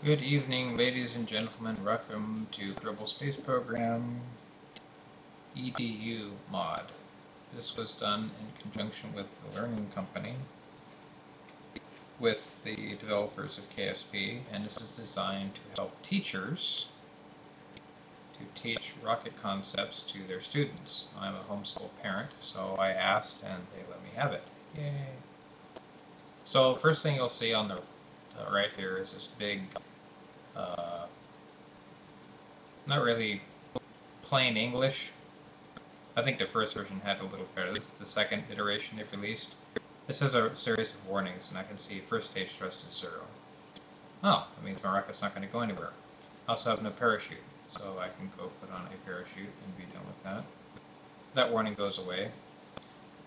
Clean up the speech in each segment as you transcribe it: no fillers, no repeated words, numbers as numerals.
Good evening, ladies and gentlemen. Welcome to Kerbal Space Program EDU mod. This was done in conjunction with the Learning Company with the developers of KSP, and this is designed to help teachers to teach rocket concepts to their students. I'm a homeschool parent, so I asked and they let me have it. Yay! So first thing you'll see on the right here is this big not really plain English. I think the first version had a little better. This is the second iteration they've released. This has a series of warnings, and I can see first stage thrust is 0. Oh, that means my rocket's not going to go anywhere. I also have no parachute, so I can go put on a parachute and be done with that. That warning goes away.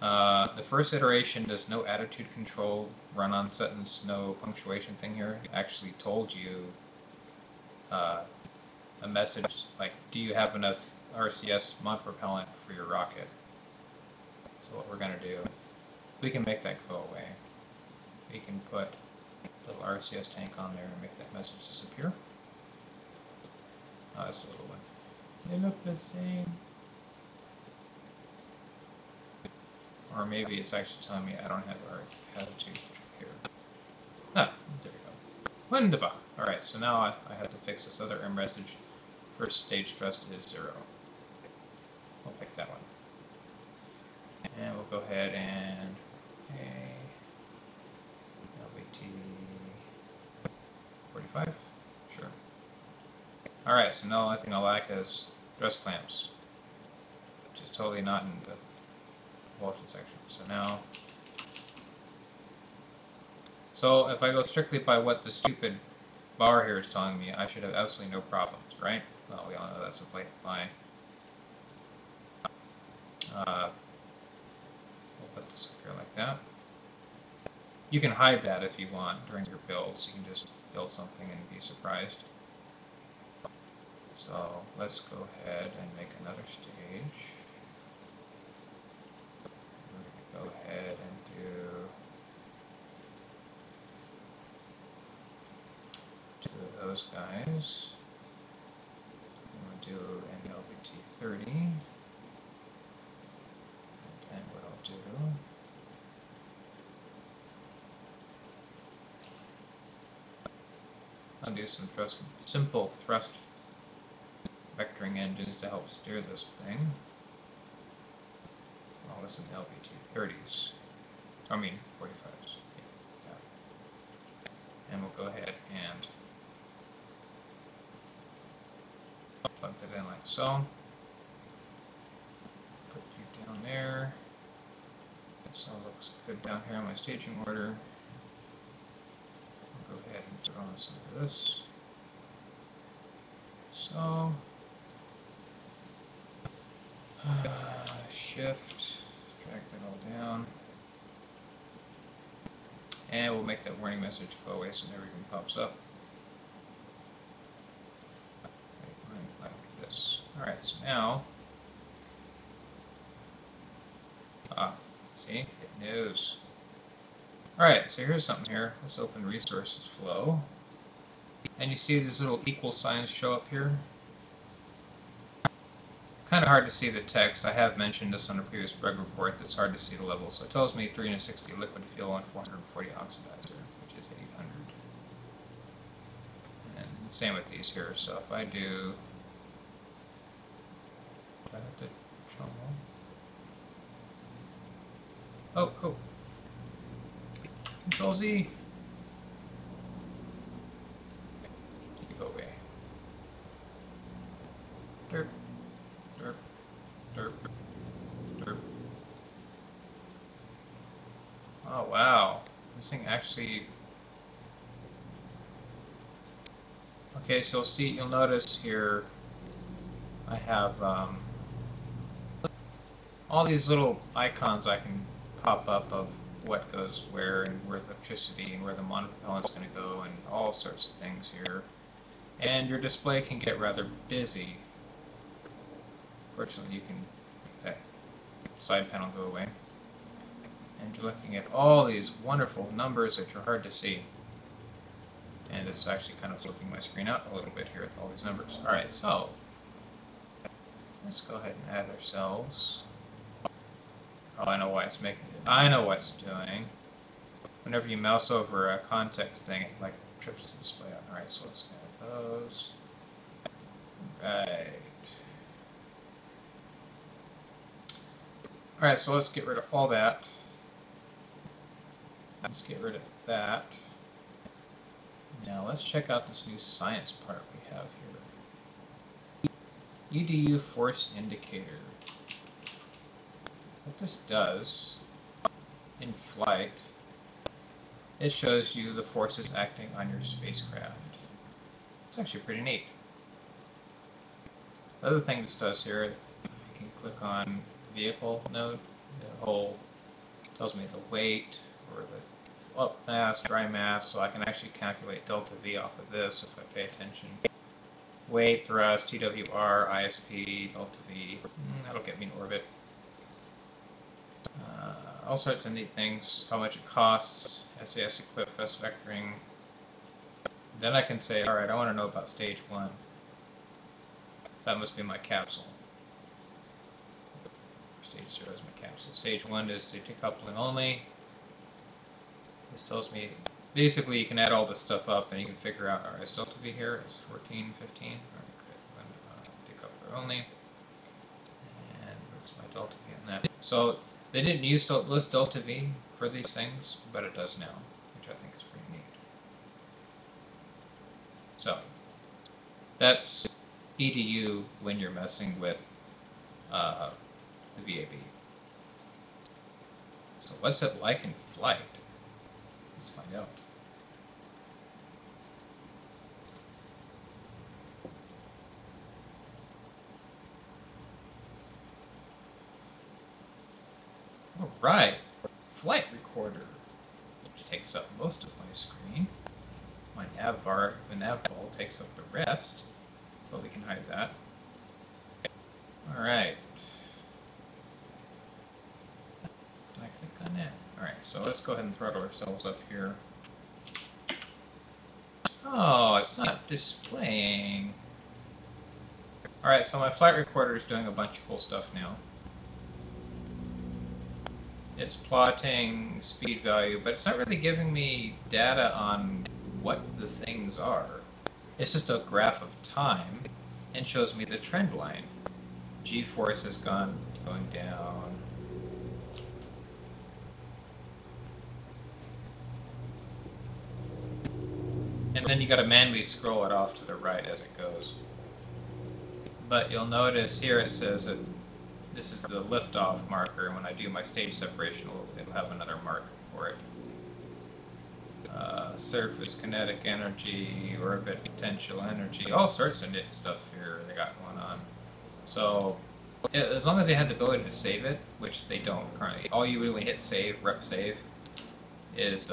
The first iteration does no attitude control, run-on sentence, no punctuation thing here. It actually told you a message like, do you have enough RCS monopropellant for your rocket? So what we're going to do, we can make that go away. We can put a little RCS tank on there and make that message disappear. Oh, that's a little one. They look the same. Or maybe it's actually telling me I don't have attitude here. Ah, there we go. Wunderbar. Alright, so now I have to fix this other error message. First stage thrust is 0. We'll pick that one. And we'll go ahead and LVT 45. Sure. Alright, so now the only thing I lack is thrust clamps, which is totally not in the propulsion section. So if I go strictly by what the stupid bar here is telling me, I should have absolutely no problems, right? Well, we all know that's a blatant lie. We'll put this up here like that. You can hide that if you want during your builds. You can just build something and be surprised. So let's go ahead and make another stage. We're going to go ahead and do two of those guys. Do an LVT 30, and then what I'll do, I'll do some simple thrust vectoring engines to help steer this thing. Well, this is LVT 30s, I mean 45s. Yeah. And we'll go ahead and plug that in like so. Put you down there. This all looks good down here on my staging order. I'll go ahead and throw on some of this. So, shift, drag that all down. And we'll make that warning message go away so everything pops up. Like this. Alright, so now, see, it knows. Alright, so here's something here. Let's open resources flow. And you see these little equal signs show up here. Kind of hard to see the text. I have mentioned this on a previous bug report that's hard to see the levels. So it tells me 360 liquid fuel and 440 oxidizer, which is 800. And same with these here. So if I do, I have to show them all. Oh. Control Z. You go away. Derp. Derp. Derp. Derp. Oh wow. This thing actually. Okay, so you'll notice here I have all these little icons I can pop up of what goes where and where the electricity and where the monopropellant is going to go and all sorts of things here. And your display can get rather busy. Fortunately, you can make that side panel go away. And you're looking at all these wonderful numbers that are hard to see. And it's actually kind of flipping my screen out a little bit here with all these numbers. Alright, so let's go ahead and add ourselves. Oh, I know why it's making it. I know what it's doing. Whenever you mouse over a context thing, it like trips the display out. Alright, so let's add those. Right. Alright, so let's get rid of all that. Let's get rid of that. Now let's check out this new science part we have here. EDU force indicator. What this does in flight, it shows you the forces acting on your spacecraft. It's actually pretty neat. The other thing this does here, you can click on vehicle node. The whole tells me the weight or the up mass, dry mass, so I can actually calculate delta V off of this if I pay attention. Weight, thrust, TWR, ISP, delta V. That'll get me in orbit. All sorts of neat things. How much it costs, SAS equip, best vectoring. Then I can say, alright, I want to know about stage 1. That must be my capsule. Stage 0 is my capsule. Stage 1 is the decoupling only. This tells me, basically you can add all this stuff up and you can figure out, alright, is delta V here? It's 14, 15. Alright, good. Decoupler only. And where's my delta V in that? So they didn't use to list delta V for these things, but it does now, which I think is pretty neat. So that's EDU when you're messing with the VAB. So what's it like in flight? Let's find out. Alright, flight recorder, which takes up most of my screen. My nav bar, the nav ball takes up the rest, but we can hide that. Alright. Can I click on that? Alright, so let's go ahead and throttle ourselves up here. Oh, it's not displaying. Alright, so my flight recorder is doing a bunch of cool stuff now. It's plotting speed value, but it's not really giving me data on what the things are. It's just a graph of time and shows me the trend line. G-force has going down. And then you gotta manually scroll it off to the right as it goes. But you'll notice here it says that this is the liftoff marker, and when I do my stage separation, it'll have another mark for it. Surface kinetic energy, orbit potential energy, all sorts of neat stuff here they got going on. So, as long as they had the ability to save it, which they don't currently, all you really hit save, rep save, is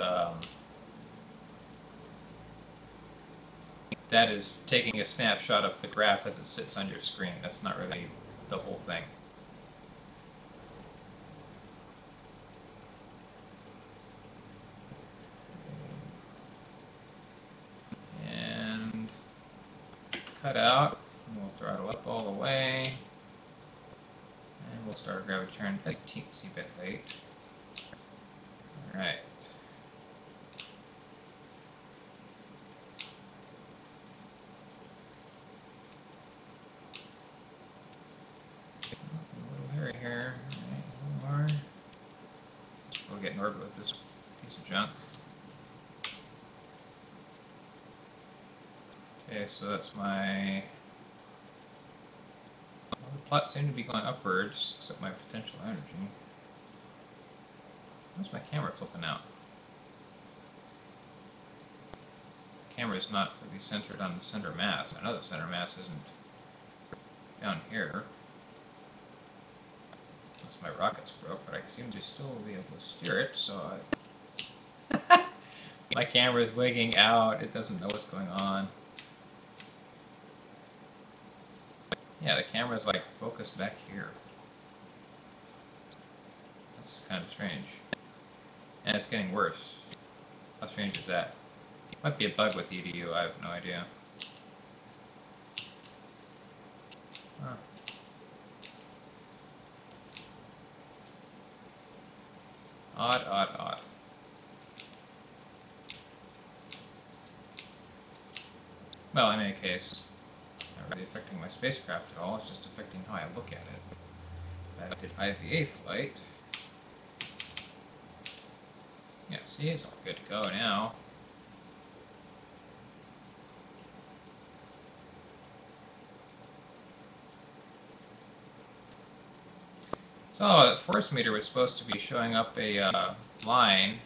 that is taking a snapshot of the graph as it sits on your screen. That's not really the whole thing. And cut out, and we'll throttle up all the way. And we'll start a gravity turn a teensy bit late. Alright. Here, right, one more. We'll get in orbit with this piece of junk. Okay, so that's my. Well, the plots seem to be going upwards, except my potential energy. Where's my camera flipping out? The camera is not really centered on the center mass. I know the center mass isn't down here. My rocket's broke, but I seem to still be able to steer it, so my camera is wigging out. It doesn't know what's going on. Yeah, the camera's like focused back here. That's kind of strange. And it's getting worse. How strange is that? Might be a bug with EDU, I have no idea. Huh. Odd, odd, odd. Well, in any case, not really affecting my spacecraft at all, it's just affecting how I look at it. If I did IVA flight. Yeah, see, it's all good to go now. So, the force meter was supposed to be showing up a lines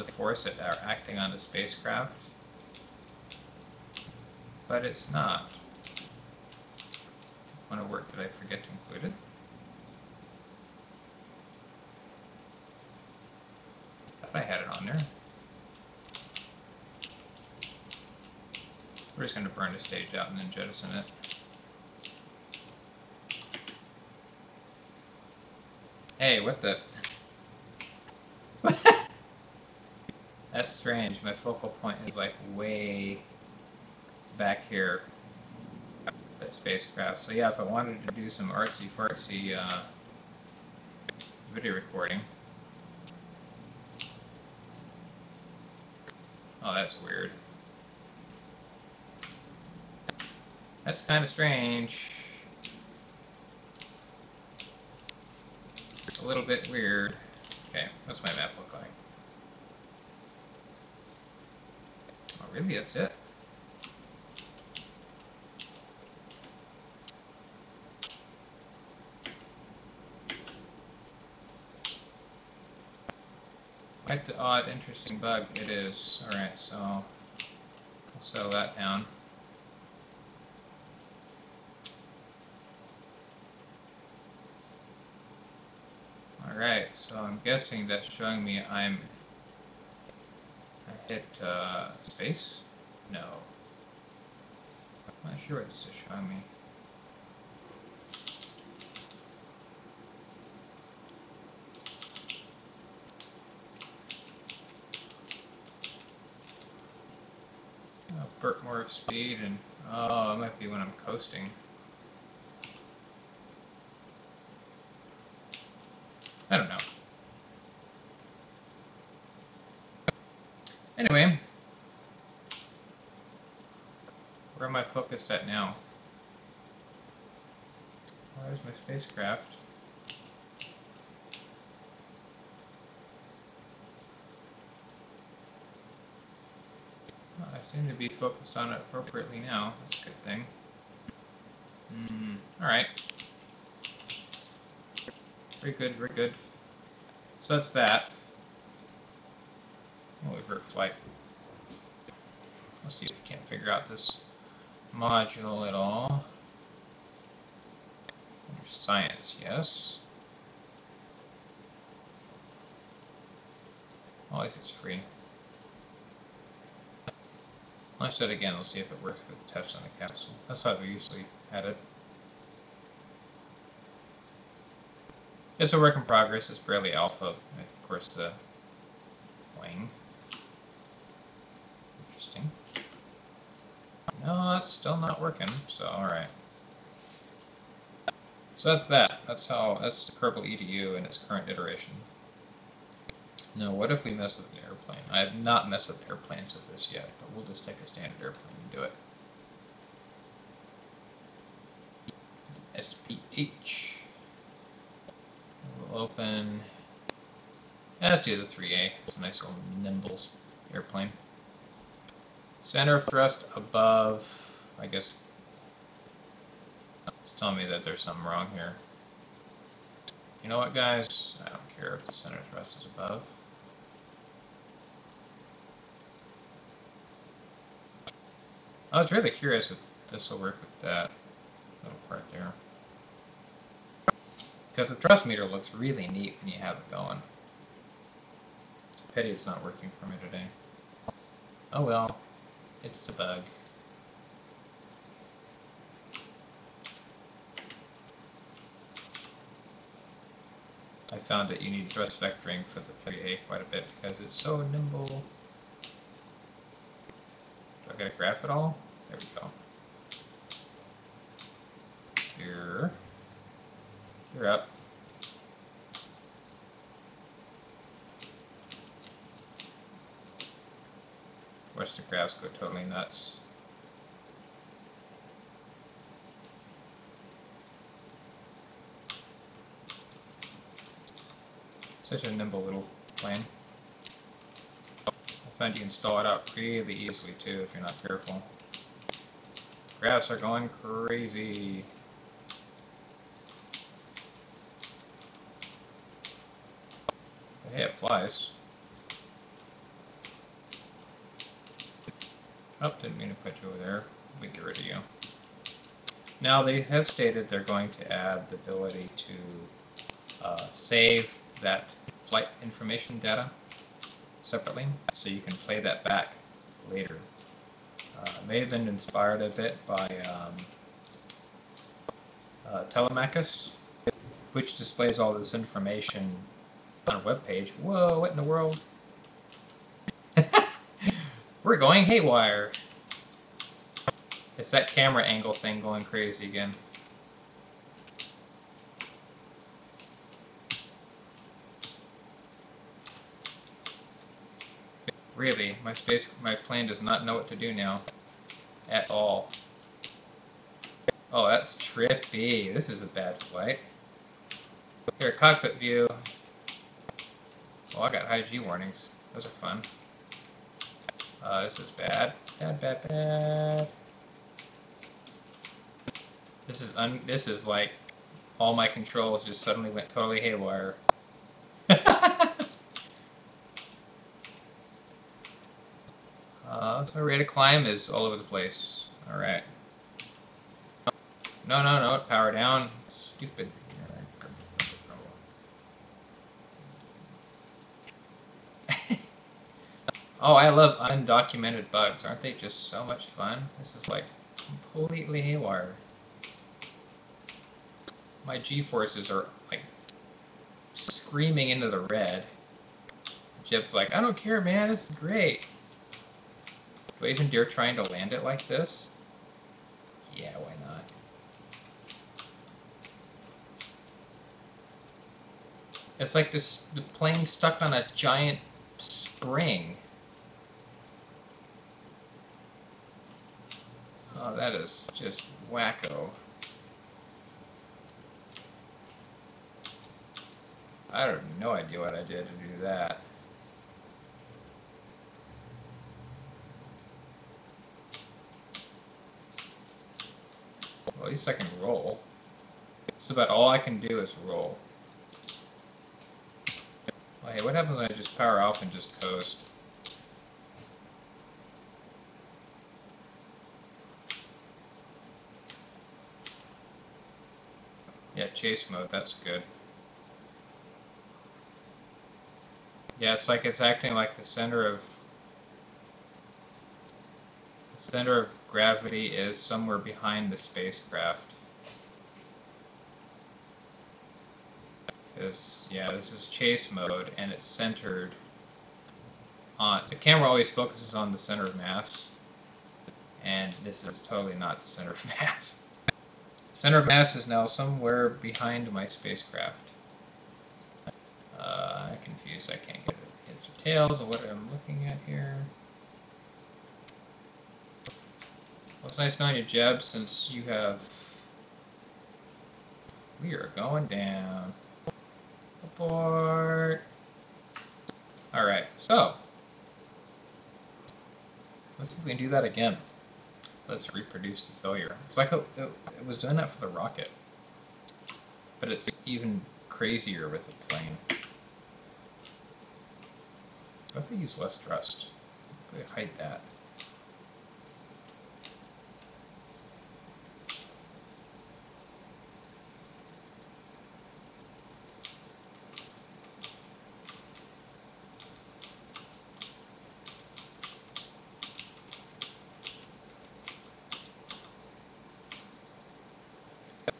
of force that are acting on the spacecraft, but it's not. Want to work, did I forget to include it? Thought I had it on there. We're just going to burn the stage out and then jettison it. Hey, what the? That's strange. My focal point is like way back here. That spacecraft. So yeah, if I wanted to do some artsy-fartsy video recording. Oh, that's weird. That's kind of strange. It's a little bit weird. Okay, what's my map look like? Oh, really? That's it? Quite the odd, interesting bug it is. Alright, so I'll settle that down. Alright, so I'm guessing that's showing me I hit space? No. I'm not sure what this is showing me. Burt more of speed and oh, it might be when I'm coasting. I don't know. Anyway, where am I focused at now? Where's my spacecraft? Well, I seem to be focused on it appropriately now. That's a good thing. Alright. Very good, very good. So that's that. We'll avert flight. Let's see if we can't figure out this module at all. Science, yes. Oh, I think it's free. Launch that again. Let's see if it works with the test on the capsule. That's how we usually had it. It's a work in progress. It's barely alpha. Of course, the plane. Interesting. No, it's still not working. So, all right. So that's that. That's the Kerbal EDU in its current iteration. Now, what if we mess with an airplane? I have not messed with airplanes with this yet, but we'll just take a standard airplane and do it. SPH. We'll open. Let's do the 3A. It's a nice little nimble airplane. Center of thrust above. I guess it's telling me that there's something wrong here. You know what, guys? I don't care if the center of thrust is above. I was really curious if this will work with that little part there. Because the thrust meter looks really neat when you have it going. It's a pity it's not working for me today. Oh well, it's a bug. I found that you need thrust vectoring for the 3A quite a bit because it's so nimble. I gotta graph it all? There we go. You're up. Watch the graphs go totally nuts. Such a nimble little plane. I find you can stall it out really easily too if you're not careful. Graphs are going crazy. But hey, it flies. Oh, didn't mean to put you over there. We get rid of you. Now they have stated they're going to add the ability to save that flight information data separately, so you can play that back later. May have been inspired a bit by Telemachus, which displays all this information on a web page. Whoa, what in the world? We're going haywire. It's that camera angle thing going crazy again. Really, my plane does not know what to do now. At all. Oh, that's trippy. This is a bad flight. Here, cockpit view. Oh, I got high G warnings. Those are fun. This is bad. Bad, bad, bad. This is like all my controls just suddenly went totally haywire. So rate of climb is all over the place. All right. No, no, no. Power down. Stupid. Oh, I love undocumented bugs. Aren't they just so much fun? This is like completely haywire. My G-forces are like screaming into the red. Jib's like, I don't care, man. This is great. Do I even dare trying to land it like this? Yeah, why not? It's like the plane stuck on a giant spring. Oh, that is just wacko. I have no idea what I did to do that. Well, at least I can roll. That's about all I can do is roll. Well, hey, what happens when I just power off and just coast? Yeah, chase mode, that's good. Yeah, it's like it's acting like the center of gravity is somewhere behind the spacecraft. Yeah, this is chase mode, and it's centered on... The camera always focuses on the center of mass, and this is totally not the center of mass. Center of mass is now somewhere behind my spacecraft. I'm confused. I can't get heads or tails of what I'm looking at here. Well, it's nice knowing you, Jeb, since you have... We are going down. Abort. Alright, so. Let's see if we can do that again. Let's reproduce the failure. It's like it was doing that for the rocket. But it's even crazier with the plane. What if we use less thrust? If we hide that.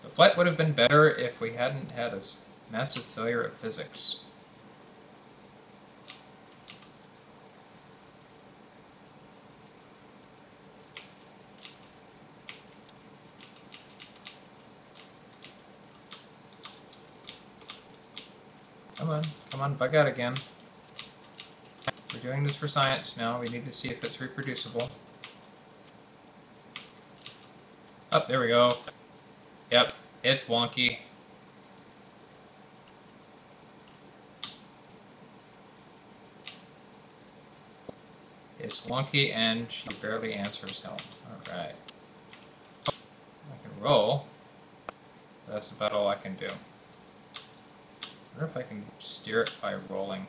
The flight would have been better if we hadn't had a massive failure of physics. Come on, bug out again. We're doing this for science now. We need to see if it's reproducible. Oh, there we go. Yep, it's wonky. It's wonky and she barely answers help. Alright. I can roll. That's about all I can do. I wonder if I can steer it by rolling.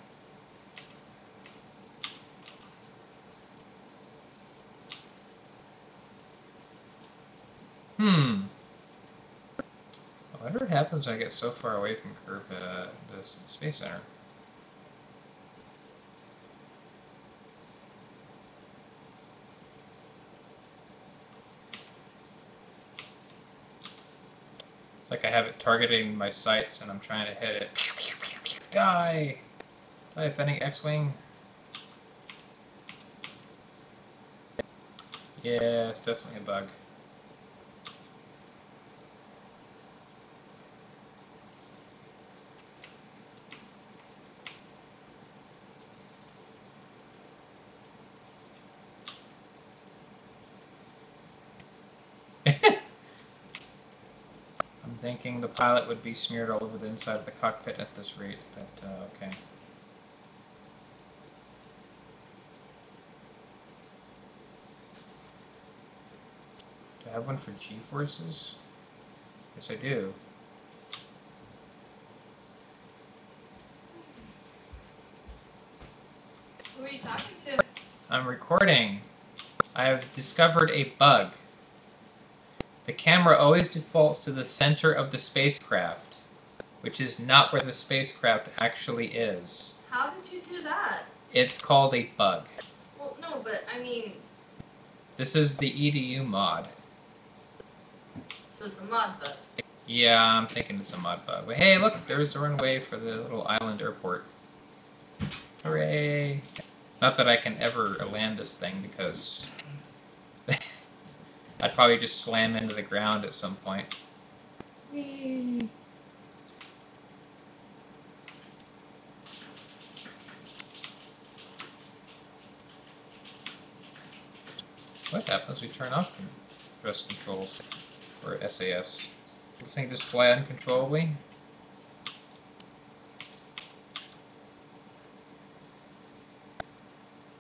I wonder what happens when I get so far away from the Space Center. It's like I have it targeting my sights and I'm trying to hit it. Die! Die, Fenning X-Wing. Yeah, it's definitely a bug. I'm thinking the pilot would be smeared all over the inside of the cockpit at this rate, but okay. Do I have one for G-forces? Yes, I do. Who are you talking to? I'm recording. I have discovered a bug. The camera always defaults to the center of the spacecraft, which is not where the spacecraft actually is. How did you do that? It's called a bug. Well, no, but I mean... This is the EDU mod. So it's a mod bug. Yeah, I'm thinking it's a mod bug. But hey, look, there's the runway for the little island airport. Hooray! Not that I can ever land this thing because I'd probably just slam into the ground at some point. Whee! What happens if we turn off thrust controls for SAS? This thing just fly uncontrollably?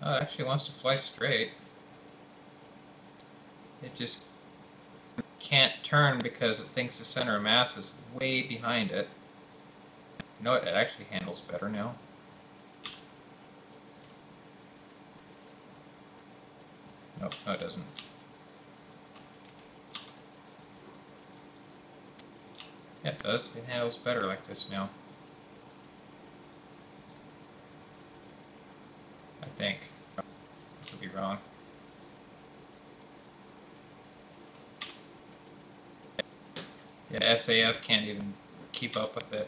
Oh, it actually wants to fly straight. It just can't turn because it thinks the center of mass is way behind it. You know what? It actually handles better now. Nope, no it doesn't. Yeah, it does. It handles better like this now. I think. I could be wrong. Yeah, SAS can't even keep up with it.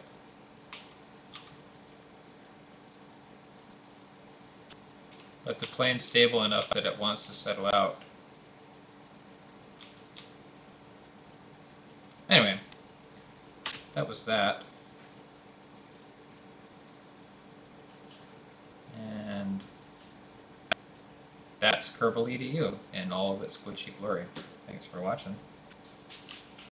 But the plane's stable enough that it wants to settle out. Anyway, that was that. And that's Kerbal EDU in all of its glitchy glory. Thanks for watching.